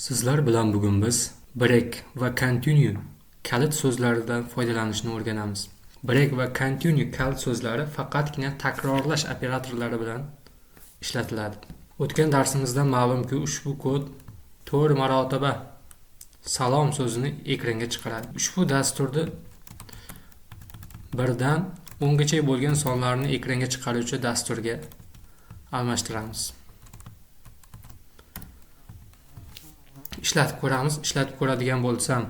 Sizlar bilan bugun biz break va continue kalit so'zlaridan foydalanishni o'rganamiz. Break va continue kalit so'zlari faqatgina takrorlash operatorlari bilan ishlatiladi. O'tgan darsimizda ma'lumki, ushbu kod 4 marotaba salom so'zini ekranga chiqaradi. Ushbu dasturda birdan 10 gacha bo'lgan sonlarni ekranga chiqaruvchi dasturga almashtiramiz. Ishlatib ko'ramiz. Ishlatib ko'radigan bo'lsam,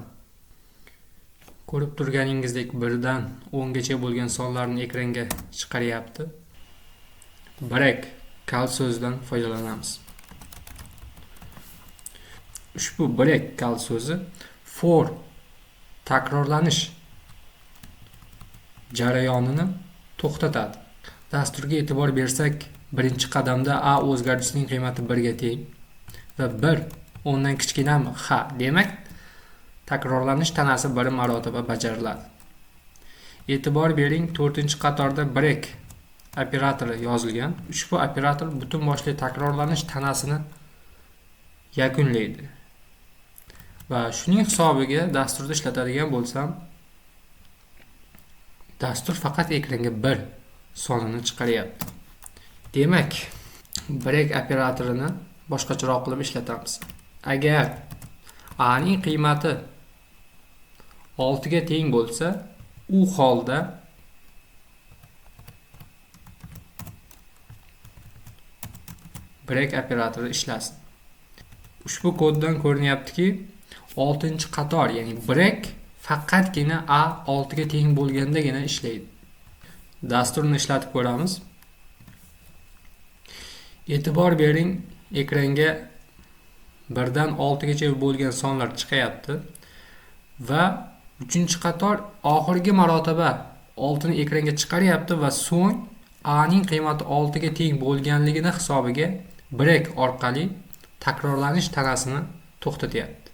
ko'rib turganingizdek birdan 10 gacha bo'lgan sonlarni ekranga chiqaryapti. Break kalit so'zidan foydalanamiz. Ushbu break kalit so'zi for takrorlanish jarayonini to'xtatadi. Dasturga e'tibor bersak, birinchi qadamda a o'zgarishning qiymati 1 ga teng va 1 ondan kichkinami? Ha, demak takrorlanish tanasi 1 marotaba bajariladi. E'tibor bering, 4-qatorda break operatori yozilgan. Ushbu operator butun boshli takrorlanish tanasini yakunlaydi. Va shuning hisobiga dasturda ishlatadigan bo'lsam, dastur faqat ekranga 1 sonini chiqaryapti. Demak, break operatorini boshqacharoq qilib ishlatamiz. Agar a ning qiymati 6 ga teng bo'lsa, u holda break operatori ishlasin. Ushbu koddan ko'rinyaptiki, 6-qator, ya'ni break faqatgina a 6 ga teng bo'lgandagina ishlaydi. Dasturni ishlatib ko'ramiz. E'tibor bering, ekranga 1 dan 6 gacha bo'lgan sonlar chiqayapti va 3-qator oxirgi marotaba 6 ni ekranga chiqaryapti va so'ng a ning qiymati 6 ga teng bo'lganligini hisobiga break orqali takrorlanish tanasini to'xtatyapti.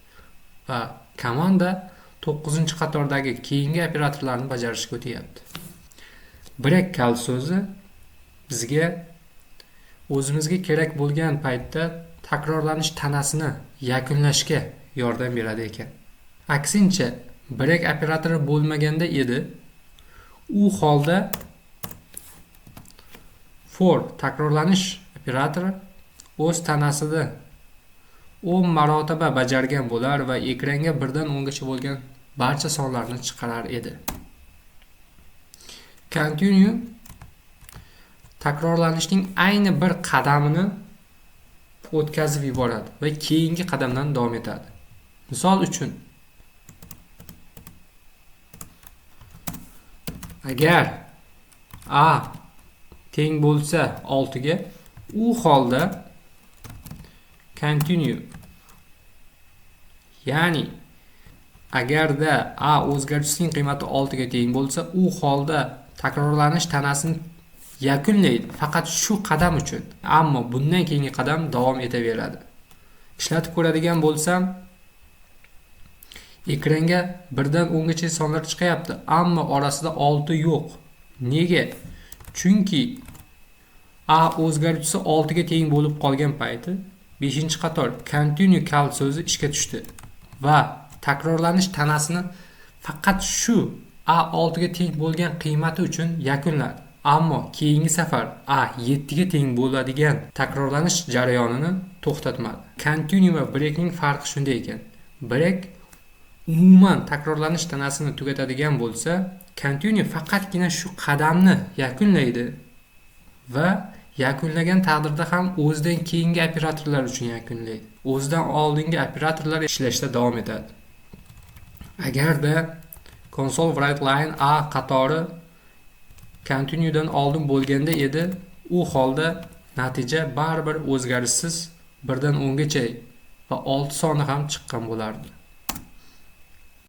Va komanda 9-qatordagi keyingi operatorlarni bajarishga o'tyapti. Break kalit so'zi bizga o'zimizga kerak bo'lgan paytda takrorlanish tanasini yakunlashga yordam beradi ekan. Aksincha, break operatori bo'lmaganda edi, u holda for takrorlanish operatori o'z tanasida 10 marotaba bajargan bo'lar va ekranga 1 dan 10 gacha bo'lgan barcha sonlarni chiqarar edi. Continue takrorlanishning ayni bir qadamini o'tkazib yuboradi va keyingi qadamdan davom etadi. Misol uchun, agar a teng bo'lsa 6 ga, u holda continue, ya'ni agarda a o'zgarishning qiymati 6 ga teng bo'lsa, u holda takrorlanish tanasini yakunlaydi, faqat shu qadam uchun. Ammo bundan keyingi qadam davom etaveradi. Ishlatib ko'radigan bo'lsam, ekranga 1 dan 10 gacha sonlar chiqayapti, ammo orasida 6 yo'q. Nega? Chunki a o'zgaruvchisi 6 ga teng bo'lib qolgan payti 5-qator continue kalit so'zi ishga tushdi va takrorlanish tanasini faqat shu a 6 ga teng bo'lgan qiymati uchun yakunladi. Ammo keyingi safar a 7 ga teng bo'ladigan takrorlanish jarayonini to'xtatmadi. Continue va breakning farqi shunday ekan. Break umuman takrorlanish tanasini tugatadigan bo'lsa, continue faqatgina shu qadamni yakunlaydi va yakunlagan taqdirda ham o'zidan keyingi operatorlar uchun yakunlaydi. O'zidan oldingi operatorlar ishlashda davom etadi. Agarda console write line a qatori continue'dan oldin bo'lganda edi, u holda natija baribir o'zgarishsiz 1 dan 10 gacha va 6 soni ham chiqqan bo'lardi.